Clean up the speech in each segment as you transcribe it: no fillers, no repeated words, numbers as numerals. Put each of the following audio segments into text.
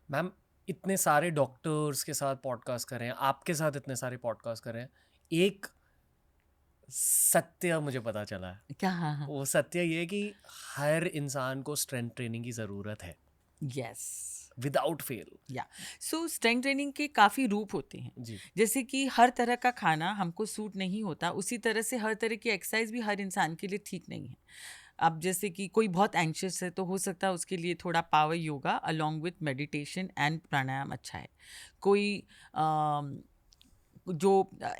Ma'am इतने सारे doctors के साथ पॉडकास्ट कर रहे हैं, आपके साथ इतने सारे पॉडकास्ट कर रहे हैं, एक सत्य मुझे पता चला है। क्या? हाँ हाँ। वो सत्य ये है कि हर इंसान को स्ट्रेंथ ट्रेनिंग की ज़रूरत है, यस। Without fail. या सो स्ट्रेंथ ट्रेनिंग के काफ़ी रूप होते हैं। जी। जैसे कि हर तरह का खाना हमको सूट नहीं होता, उसी तरह से हर तरह की एक्सरसाइज भी हर इंसान के लिए ठीक नहीं है। अब जैसे कि कोई बहुत एंशियस है तो हो सकता है उसके लिए थोड़ा power yoga along with meditation and pranayama अच्छा है। कोई जो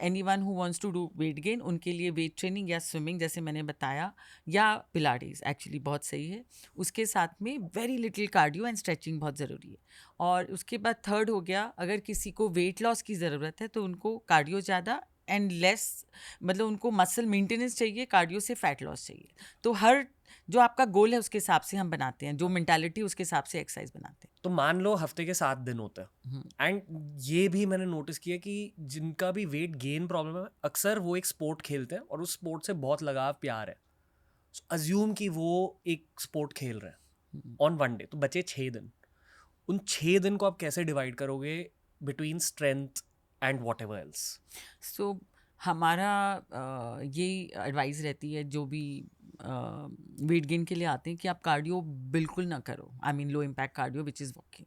anyone who wants to do weight gain उनके लिए वेट ट्रेनिंग या स्विमिंग जैसे मैंने बताया, या पिलाटेस एक्चुअली बहुत सही है। उसके साथ में very little cardio and stretching बहुत ज़रूरी है। और उसके बाद थर्ड हो गया, अगर किसी को वेट लॉस की ज़रूरत है तो उनको कार्डियो ज़्यादा एंड लेस, मतलब उनको मसल मेंटेनेंस चाहिए, कार्डियो से फैट लॉस चाहिए। तो हर जो आपका गोल है उसके हिसाब से हम बनाते हैं, जो मेंटालिटी उसके हिसाब से एक्सरसाइज बनाते तो मान लो हफ्ते के 7 दिन होते हैं, हैं। एंड ये भी मैंने नोटिस किया कि जिनका भी वेट गेन प्रॉब्लम है, अक्सर वो एक स्पोर्ट खेलते हैं और उस स्पोर्ट से बहुत लगाव प्यार है। अज्यूम कि वो एक स्पोर्ट खेल रहे हैं ऑन वन डे, तो बचे 6 दिन। उन 6 दिन को आप कैसे डिवाइड करोगे between strength and whatever else? So हमारा यही एडवाइस रहती है जो भी वेट गेन के लिए आते हैं कि आप कार्डियो बिल्कुल ना करो। I mean low impact cardio which is walking.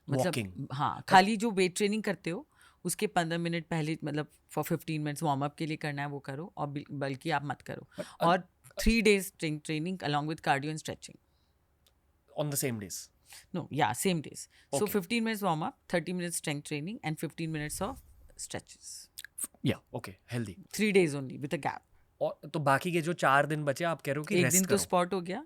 मतलब वॉकिंग। हाँ, बट खाली जो वेट ट्रेनिंग करते हो उसके 15 मिनट पहले, मतलब फॉर 15 मिनट्स वार्म अप के लिए करना है वो करो, और बल्कि आप मत करो। बट और 3 days training along with cardio and stretching. On the same days? No, yeah, same days. So okay, 15 minutes warm up, 30 minutes strength training, and 15 minutes of stretches. या okay, healthy. 3 days only with a gap. और तो बाकी के जो 4 दिन बचे आप कह रहे हो कि एक रेस्ट दिन तो करो? स्पॉट हो गया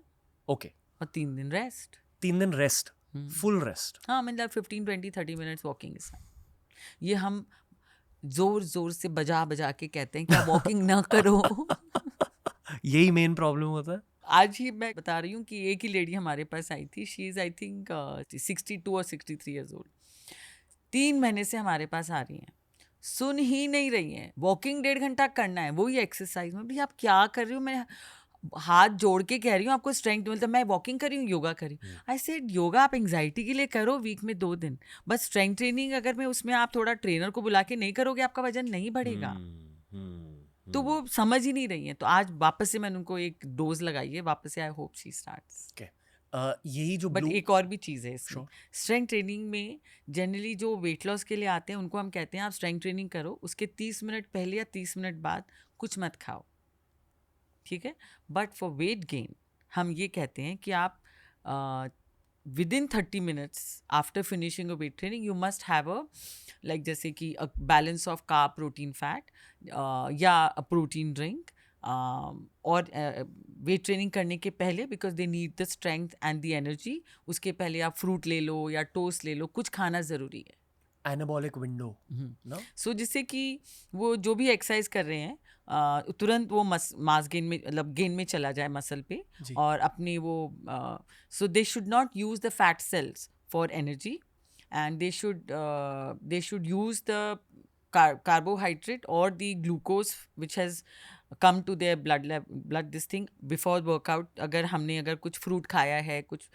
ओके, और 3 दिन रेस्ट। 3 दिन रेस्ट, फुल रेस्ट। हाँ, मतलब 15, 20, 30 मिनट्स वॉकिंग इज। ये हम जोर जोर से बजा बजा के कहते हैं कि आप वॉकिंग ना करो। यही मेन प्रॉब्लम होता है। आज ही मैं बता रही हूँ कि एक ही लेडी हमारे पास आई थी, शी इज आई थिंक 62 और 63 ईयर्स ओल्ड। 3 महीने से हमारे पास आ रही हैं, सुन ही नहीं रही हैं, वॉकिंग 1.5 घंटा करना है, वही एक्सरसाइज में। भैया आप क्या कर रही हो? मैं हाथ जोड़ के कह रही हूँ आपको स्ट्रेंथ मिलता है, मैं वॉकिंग कर रही हूँ, योगा कर रही हूँ। आई सेड योगा आप एंग्जाइटी के लिए करो वीक में 2 दिन, बस स्ट्रेंथ ट्रेनिंग अगर मैं उसमें आप थोड़ा ट्रेनर को बुला के नहीं करोगे आपका वजन नहीं बढ़ेगा। तो वो समझ ही नहीं रही हैं। तो आज वापस से मैंने उनको एक डोज लगाई है, वापस से I hope she starts. Okay, यही जो बट ब्लू। एक और भी चीज़ है इसमें, Sure. स्ट्रेंथ ट्रेनिंग में जनरली जो वेट लॉस के लिए आते हैं उनको हम कहते हैं आप स्ट्रेंथ ट्रेनिंग करो, उसके 30 मिनट पहले या 30 मिनट बाद कुछ मत खाओ, ठीक है। बट फॉर वेट गेन हम ये कहते हैं कि आप within 30 minutes after finishing a weight training you must have a, like जैसे कि a balance of carb protein fat या a protein drink, और वेट ट्रेनिंग करने के पहले because they need the strength and the energy, उसके पहले आप फ्रूट ले लो या टोस्ट ले लो, कुछ खाना ज़रूरी है। एनाबॉलिक विंडो ना। सो जिससे कि वो जो भी एक्सरसाइज कर रहे हैं तुरंत वो मास गेन में, मतलब गेन में चला जाए मसल पे, जी। और अपने वो so they should not use the fat cells for energy, and they should use the carbohydrate or the glucose which has come to their blood this thing before workout। अगर कुछ fruit खाया है, कुछ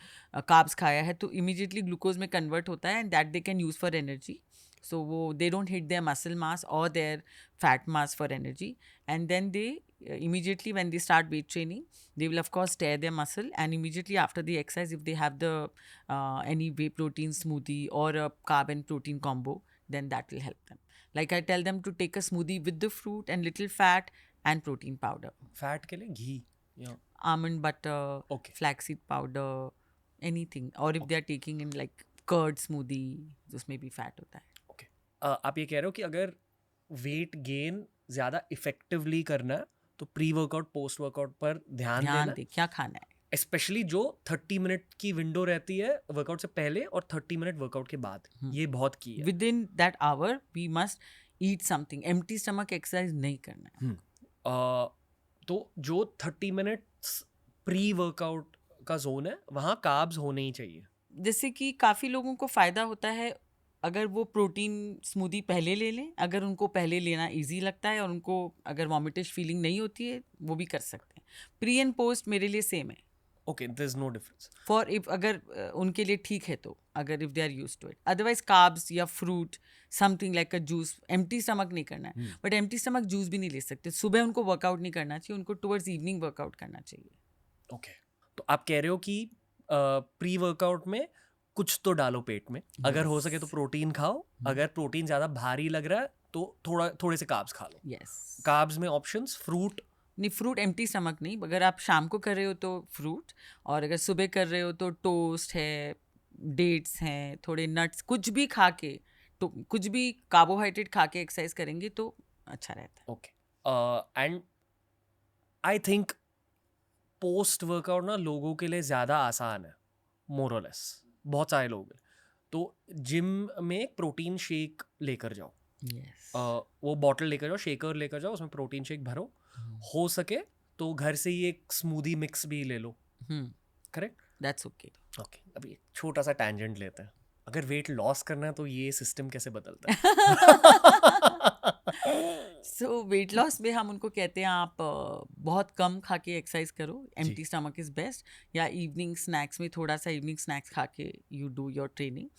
carbs खाया है, तो immediately glucose में convert होता है and that they can use for energy. So they don't hit their muscle mass or their fat mass for energy, and then they immediately when they start weight training they will of course tear their muscle, and immediately after the exercise if they have the any whey protein smoothie or a carb and protein combo, then that will help them. Like I tell them to take a smoothie with the fruit and little fat and protein powder, fat के लिए घी या? almond butter, okay, flaxseed powder, anything, or if they are taking in like curd smoothie, उसमें भी fat होता है। Okay. आप ये कह रहे हो कि अगर वेट गेन ज़्यादा इफेक्टिवली करना है तो प्री वर्कआउट पोस्ट वर्कआउट पर ध्यान ध्यान देना, दे क्या खाना है। स्पेशली जो 30 मिनट की विंडो रहती है वर्कआउट से पहले और 30 मिनट वर्कआउट के बाद, ये बहुत की है। Within that hour we must eat something, empty stomach exercise नहीं करना है। तो जो 30 मिनट्स प्री वर्कआउट का जोन है वहाँ कार्ब्स होने ही चाहिए। जैसे कि काफ़ी लोगों को फ़ायदा होता है अगर वो प्रोटीन स्मूदी पहले ले लें, अगर उनको पहले लेना इजी लगता है और उनको अगर वॉमिटिश फीलिंग नहीं होती है वो भी कर सकते हैं। प्री एंड पोस्ट मेरे लिए सेम है। Okay, there's no difference. For if अगर उनके लिए ठीक है तो, अगर if they are used to it. Otherwise carbs या fruit, something like a juice, empty stomach नहीं करना है. बट एम्प्टी स्टमक जूस भी नहीं ले सकते. सुबह उनको वर्कआउट नहीं करना चाहिए, उनको टुवर्ड्स इवनिंग वर्कआउट करना चाहिए. Okay. तो आप कह रहे हो कि प्री वर्कआउट में कुछ तो डालो पेट में, अगर हो सके तो प्रोटीन खाओ, अगर प्रोटीन ज़्यादा भारी लग रहा है तो थोड़े से कार्ब्स खा लो. यस. कार्ब्स में ऑप्शंस फ्रूट. नहीं, फ्रूट एम्प्टी स्टमक नहीं. अगर आप शाम को कर रहे हो तो फ्रूट, और अगर सुबह कर रहे हो तो टोस्ट है, डेट्स हैं, थोड़े नट्स, कुछ भी खा के, तो कुछ भी कार्बोहाइड्रेट खा के एक्सरसाइज करेंगे तो अच्छा रहता है. Okay. And I think post workout ना लोगों के लिए ज़्यादा आसान है, मोर और लेस, बहुत सारे लोग हैं. तो जिम में प्रोटीन शेक लेकर जाओ. यस. वो बॉटल लेकर जाओ, शेकर लेकर जाओ, उसमें प्रोटीन शेक भरो. हो सके तो घर से ही एक स्मूदी मिक्स भी ले लो. करेक्ट. That's okay. ओके. अभी एक छोटा सा टैंजेंट लेते हैं. अगर वेट लॉस करना है तो ये सिस्टम कैसे बदलता है? सो वेट लॉस में हम उनको कहते हैं आप बहुत कम खा के एक्सरसाइज करो. Empty stomach is best. या इवनिंग स्नैक्स में थोड़ा सा इवनिंग स्नैक्स खा के you do your training.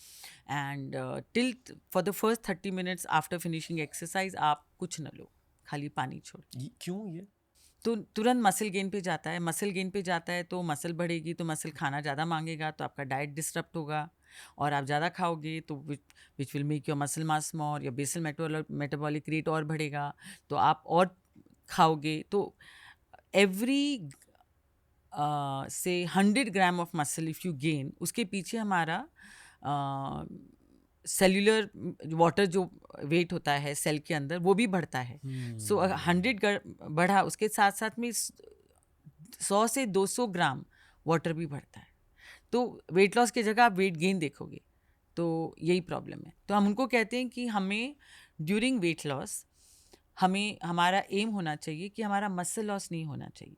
And till for the first 30 minutes after finishing exercise आप कुछ न लो, खाली पानी छोड़. क्यों ये? तो तुरंत मसल गेन पे जाता है. मसल गेन पे जाता है तो मसल बढ़ेगी, तो मसल खाना ज़्यादा मांगेगा, तो आपका डाइट डिस्टर्ब होगा, और आप ज़्यादा खाओगे तो which will make your muscle mass more, your basal metabolic rate और बढ़ेगा, तो आप और खाओगे. तो एवरी से 100 gram of muscle if you gain, उसके पीछे हमारा सेल्यूलर वाटर जो वेट होता है सेल के अंदर वो भी बढ़ता है. सो 100 बढ़ा, उसके साथ साथ में 100 से 200 ग्राम वाटर भी बढ़ता है. तो वेट लॉस की जगह आप वेट गेन देखोगे, तो यही प्रॉब्लम है. तो हम उनको कहते हैं कि हमें ड्यूरिंग वेट लॉस हमें हमारा एम होना चाहिए कि हमारा मसल लॉस नहीं होना चाहिए.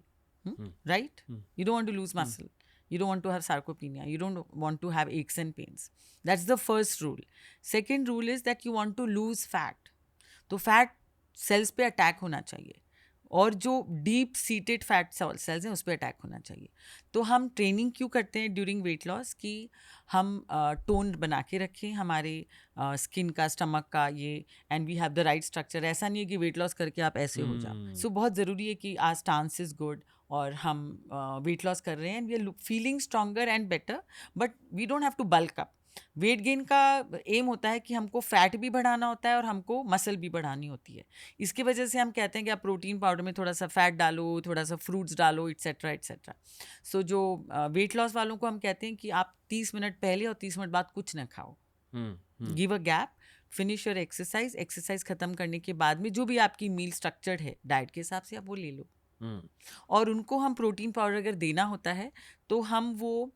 Right? You don't want to lose muscle. You don't want to have sarcopenia. You don't want to have aches and pains. That's the first rule. Second rule is that you want to lose fat. तो fat cells पे attack होना चाहिए, और जो deep seated fat cells हैं उस पर attack होना चाहिए. तो हम ट्रेनिंग क्यों करते हैं ड्यूरिंग वेट लॉस, कि हम टोन बना के रखें हमारे स्किन का, स्टमक का, ये, and we have the right structure. ऐसा नहीं है कि वेट लॉस करके आप ऐसे हो जाओ. सो बहुत ज़रूरी है कि आवर स्टांस इज गुड, और हम वेट लॉस कर रहे हैं, and we are feeling stronger and better, but we don't have to bulk up. Weight gain का एम होता है कि हमको फैट भी बढ़ाना होता है और हमको मसल भी बढ़ानी होती है. इसकी वजह से हम कहते हैं कि आप प्रोटीन पाउडर में थोड़ा सा फैट डालो, थोड़ा सा फ्रूट्स डालो, एट्सेट्रा एट्सेट्रा. सो जो वेट लॉस वालों को हम कहते हैं कि आप 30 मिनट पहले और 30 मिनट बाद कुछ ना खाओ. Give a gap, finish your exercise. Exercise ख़त्म करने के बाद में जो भी आपकी मील स्ट्रक्चर्ड है डाइट के हिसाब से, आप वो ले लो. और उनको हम प्रोटीन पाउडर अगर देना होता है तो हम वो,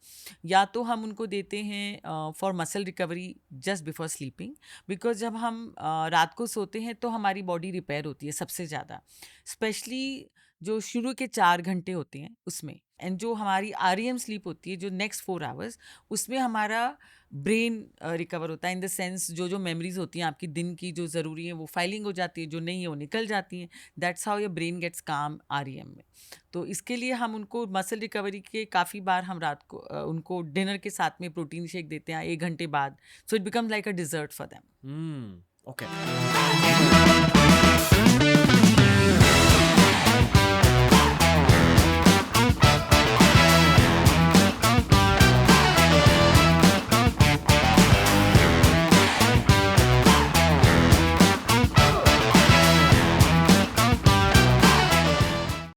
या तो हम उनको देते हैं for muscle recovery just before sleeping, because जब हम रात को सोते हैं तो हमारी बॉडी रिपेयर होती है सबसे ज़्यादा, स्पेशली जो शुरू के 4 घंटे होते हैं उसमें. एंड जो हमारी REM स्लीप होती है, जो नेक्स्ट 4 आवर्स, उसमें हमारा ब्रेन रिकवर होता है, इन द सेंस जो जो मेमोरीज होती हैं आपकी दिन की जो ज़रूरी है वो फाइलिंग हो जाती है, जो नहीं है वो निकल जाती हैं. That's how your brain gets calm REM में. तो इसके लिए हम उनको मसल रिकवरी के काफ़ी बार हम रात को उनको डिनर के साथ में प्रोटीन शेक देते हैं 1 घंटे बाद. So it becomes like a dessert for them. Okay.